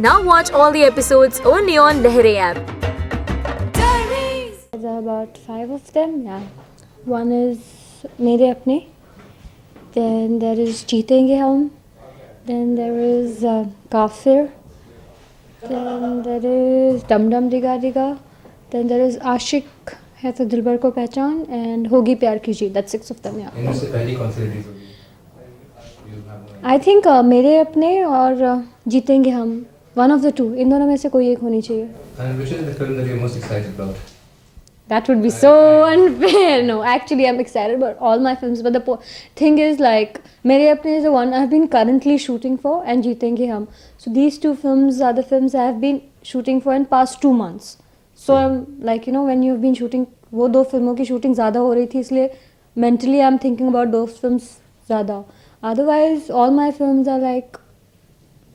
Now watch all the episodes only on Lehre app. There are about 5 of them, yeah. One is Mere Apne, then there is Jeetenge Hum, then there is Kafir, then there is Dum Dum Diga Diga, then there is Ashik है तो दिलबर को पहचान and होगी प्यार की जीत. That's 6 of them, yeah. इनमें से पहली कौन सी रिलीज होगी? I think मेरे अपने और जीतेंगे हम, one of the two, इन दोनों में से कोई एक होनी चाहिए. And which is the film that you're most excited about? That would be so unfair. No, actually, I'm excited about all my films. But the thing is, like, Mere Apne is the one I've been currently shooting for, and Jeetenge Hum. So these two films are the films I have been shooting for in past 2 months. So I'm like, you know, when you've been shooting, वो 2 फिल्मों की shooting ज़्यादा हो रही थी, इसलिए mentally I'm thinking about those films ज़्यादा. Otherwise, all my films are like,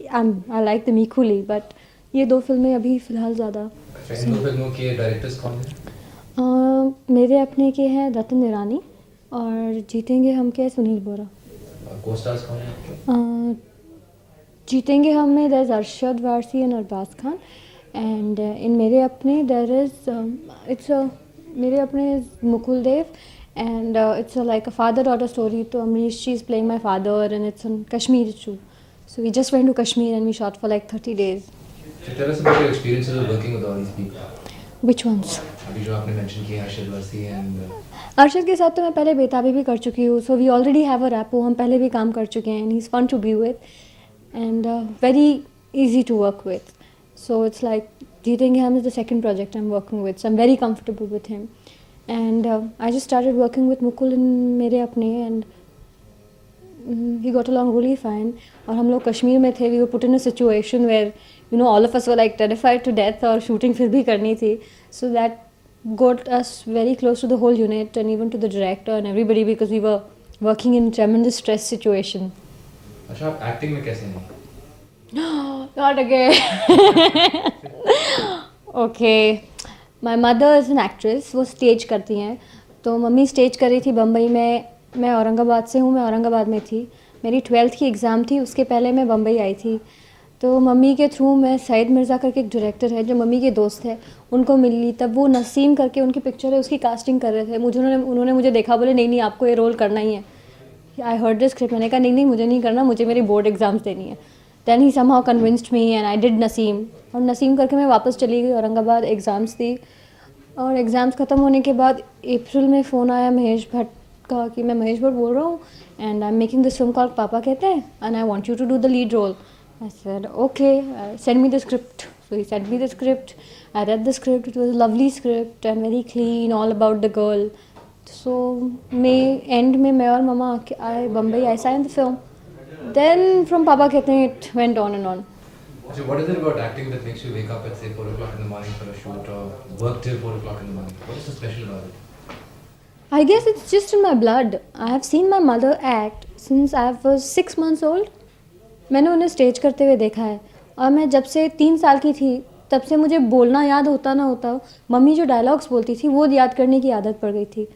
I like them equally, but ये 2 फिल्में अभी फिलहाल ज़्यादा. अच्छा, इन दो फिल्मों के डायरेक्टर्स कौन हैं? मेरे अपने के हैं रतन ईरानी और जीतेंगे हम के सुनील बोरा. को स्टार्स कौन हैं आपके? जीतेंगे हम में there is Arshad Warsi and Arbaaz Khan and in मेरे अपने देयर इज मेरे अपने is Mukul Dev and it's like a father-daughter story. To Amrish, she's playing my father, and it's in Kashmir too. So we just went to Kashmir and we shot for like 30 days. So tell us about your experiences of working with all these people. Which ones? अभी जो आपने mention किया Arshad Warsi and Arshad के साथ तो मैं पहले बेताबी भी कर चुकी हूँ. So we already have a rapport. हम पहले भी काम कर चुके हैं and he's fun to be with and very easy to work with. So it's like Jeetenge Hum is the second project I'm working with. So I'm very comfortable with him. And I just started working with Mukul in Mere Apne and he got along really fine. और हम लोग कश्मीर में थे. We were put in a situation where, you know, all of us were like terrified to death और shooting फिर भी करनी थी. So that got us very close to the whole unit and even to the director and everybody because we were working in tremendous stress situation. अच्छा, आप acting में कैसे हैं? Not again. Okay. My mother is an actress. वो stage करती हैं. तो mummy stage कर रही थी बम्बई में. मैं औरंगाबाद से हूँ. मैं औरंगाबाद में थी. मेरी 12th की एग्ज़ाम थी. उसके पहले मैं बम्बई आई थी. तो मम्मी के थ्रू मैं सईद मिर्ज़ा करके एक डायरेक्टर है जो मम्मी के दोस्त है, उनको मिली. तब वो नसीम करके उनकी पिक्चर है, उसकी कास्टिंग कर रहे थे. उन्होंने मुझे देखा, बोले नहीं आपको ये रोल करना ही है. I heard the script. मैंने कहा नहीं मुझे नहीं करना, मुझे मेरी बोर्ड एग्ज़ाम्स देनी है. Then he somehow convinced me and I did नसीम. और नसीम करके मैं वापस चली गई औरंगाबाद. एग्ज़ाम्स दी और एग्ज़ाम्स ख़त्म होने के बाद अप्रैल में फ़ोन आया महेश भट्ट का कि मैं महेश भट्ट बोल रहा हूँ and I am making this film called Papa Kehte Hain and I want you to do the lead role. I said, okay, send me the script. So he sent me the script. I read the script. It was a lovely script and very clean, all about the girl. So, end में मैं और मामा आए Bombay. I signed the film. Then from Papa कहते हैं it went on and on. So what is it about acting that makes you wake up at say 4 o'clock in the morning for a shoot or work till 4 o'clock in the morning? What is so special about it? I guess it's just in my blood. I have seen my mother act since I was 6 months old. मैंने उन्हें stage करते हुए देखा है और मैं जब से 3 साल की थी तब से मुझे बोलना याद होता ना होता मम्मी जो डायलॉग्स बोलती थी वो याद करने की आदत पड़ गई थी.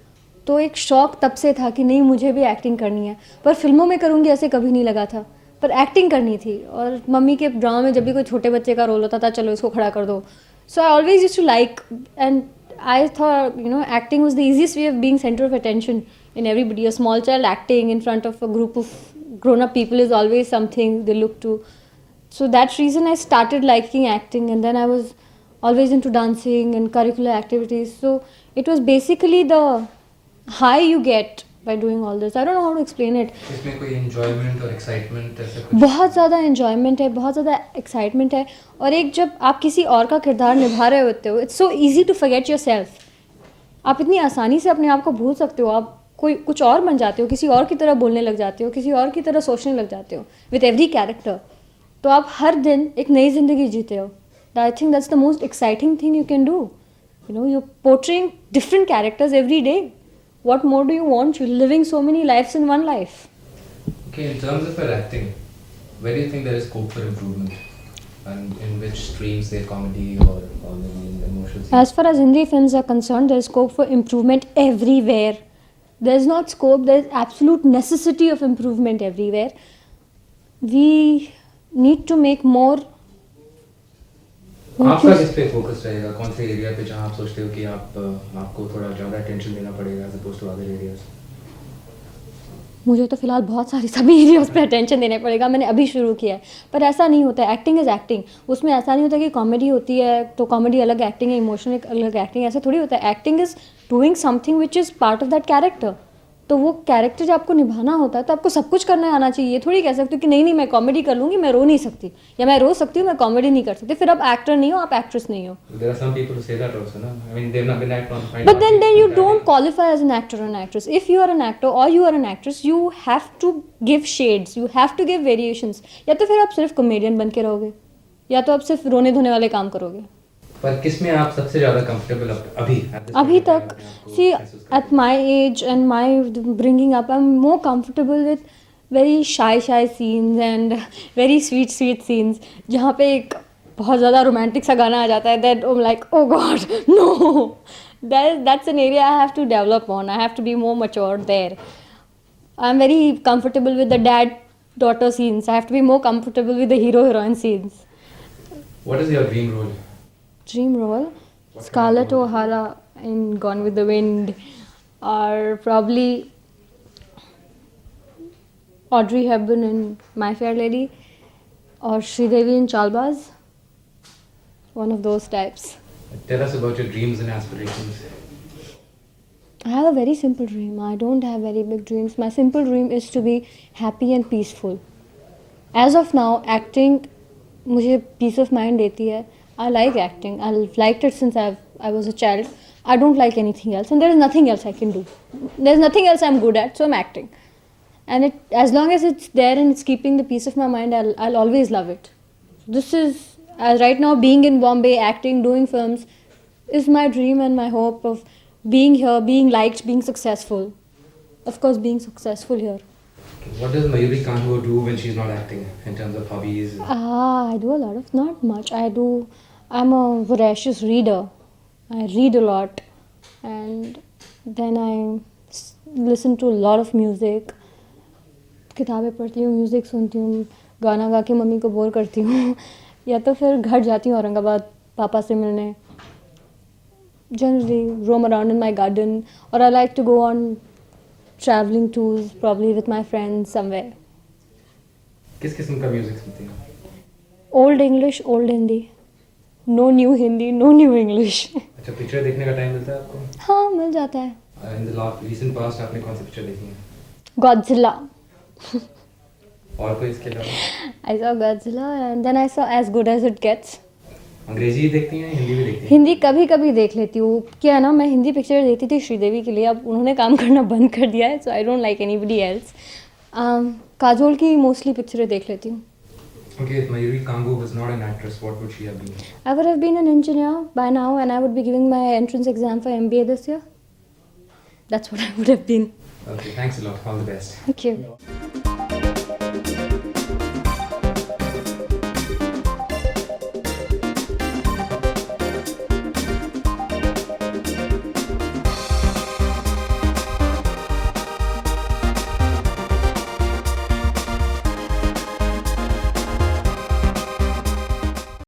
तो एक शौक़ तब से था कि नहीं मुझे भी एक्टिंग करनी है. पर फिल्मों में करूँगी ऐसे कभी नहीं लगा था, पर एक्टिंग करनी थी. और मम्मी के ड्रामा में जब भी कोई छोटे बच्चे का रोल होता था, चलो इसको खड़ा कर दो. So I always used to like and I thought, you know, acting was the easiest way of being center of attention in everybody. A small child acting in front of a group of grown-up people is always something they look to. So that's reason I started liking acting, and then I was always into dancing and curricular activities. So it was basically the high you get by doing all this. I don't know how to explain it. इसमें कोई enjoyment और excitement ऐसा कुछ? बहुत ज़्यादा enjoyment है, बहुत ज़्यादा excitement है. और एक जब आप किसी और का किरदार निभा रहे होते हो, it's so easy to forget yourself. आप इतनी आसानी से अपने आप को भूल सकते हो. आप कोई कुछ और बन जाते हो, किसी और की तरह बोलने लग जाते हो, किसी और की तरह सोचने लग जाते हो with every character. तो आप हर दिन एक नई ज़िंदगी जीते हो. I think that's the most exciting thing you can do. You know, you're portraying different characters every day. What more do you want? You're living so many lives in one life. Okay, in terms of your acting, where do you think there is scope for improvement? And in which streams, say comedy or maybe in emotional scenes? As far as Hindi films are concerned, there is scope for improvement everywhere. There's not scope, there's absolute necessity of improvement everywhere. We need to make more आपका किस पे focus रहेगा, कौन से area पे जहाँ आप सोचते हो कि आपको थोड़ा ज़्यादा अटेंशन देना पड़ेगा as opposed to other areas? मुझे तो फिलहाल बहुत सारी सभी एरियाज पे अटेंशन देना पड़ेगा, मैंने अभी शुरू किया है। पर ऐसा नहीं होता है, एक्टिंग इज़ एक्टिंग। उसमें ऐसा नहीं होता कि कॉमेडी होती है तो कॉमेडी अलग एक्टिंग है, इमोशनल एक अलग एक्टिंग है, ऐसा थोड़ी होता है। Acting is doing something which is part of that character. तो वो कैरेक्टर जब आपको निभाना होता है तो आपको सब कुछ करना आना चाहिए। ये थोड़ी कह सकते हो कि नहीं नहीं मैं कॉमेडी कर लूँगी, मैं रो नहीं सकती, या मैं रो सकती हूँ मैं कॉमेडी नहीं कर सकती, फिर आप एक्टर नहीं हो, आप एक्ट्रेस नहीं हो। There are some people who say that also, no? I mean, they've not been act on. But then you don't qualify as an actor or an actress. If you are an actor or you are an actress, you have to give shades, you have to give variations. या तो फिर आप सिर्फ comedian बन के रहोगे, या तो आप सिर्फ रोने धोने वाले काम करोगे। पर किस में आप सबसे ज़्यादा कंफर्टेबल अभी अभी तक see at my age and my bringing up, I'm more comfortable with very shy scenes and very sweet scenes जहाँ पे एक बहुत ज़्यादा रोमांटिक सा गाना आ जाता है, that I'm like oh god no, that's an area I have to develop on. I have to be more mature there. I'm very comfortable with the dad daughter scenes. I have to be more comfortable with the hero heroine scenes. What is your dream role? Dream role, Scarlett O'Hara in Gone with the Wind, or probably Audrey Hepburn in My Fair Lady, or Sridevi in Chalbaz. One of those types. Tell us about your dreams and aspirations. I have a very simple dream. I don't have very big dreams. My simple dream is to be happy and peaceful. As of now, acting मुझे peace of mind देती है. I like acting. I've liked it since I was a child. I don't like anything else, and there is nothing else I can do. There's nothing else I'm good at, so I'm acting. And as long as it's there and it's keeping the peace of my mind, I'll always love it. This is, as right now, being in Bombay, acting, doing films, is my dream and my hope of being here, being liked, being successful. Of course, being successful here. What does Mayuri Kanwar do when she's not acting in terms of hobbies? I do a lot of, not much. I'm a voracious reader. I read a lot, and then I listen to a lot of music. किताबें पढ़ती हूँ, music सुनती हूँ, गाना गा के mummy को bore करती हूँ, या तो फिर घर जाती हूँ औरंगाबाद पापा से मिलने. Generally roam around in my garden, or I like to go on traveling tours, probably with my friends somewhere. किस किस्म का म्यूजिक सुनते हैं? Old English, old Hindi. No new Hindi, no new English. अच्छा, पिक्चर देखने का time मिलता है आपको? हाँ, मिल जाता है. In the recent past आपने कौन सी पिक्चर देखी है? Godzilla. और कोई इसके अलावा? I saw Godzilla and then I saw As Good As It Gets. अंग्रेजी देखती हैं, हिंदी भी देखती हैं? हिंदी कभी कभी देख लेती हूँ. क्या है ना, मैं हिंदी पिक्चर देखती थी श्रीदेवी के लिए, अब उन्होंने काम करना बंद कर दिया है, so I don't like anybody else. Kajol की मोस्टली पिक्चरें देख लेती हूँ. Okay, if Mayuri Kanwar was not an actress, what would she have been? I would have been an engineer by now, and I would be giving my entrance exam for MBA this year. That's what I would have been. Okay, thanks a lot. All the best. Thank you.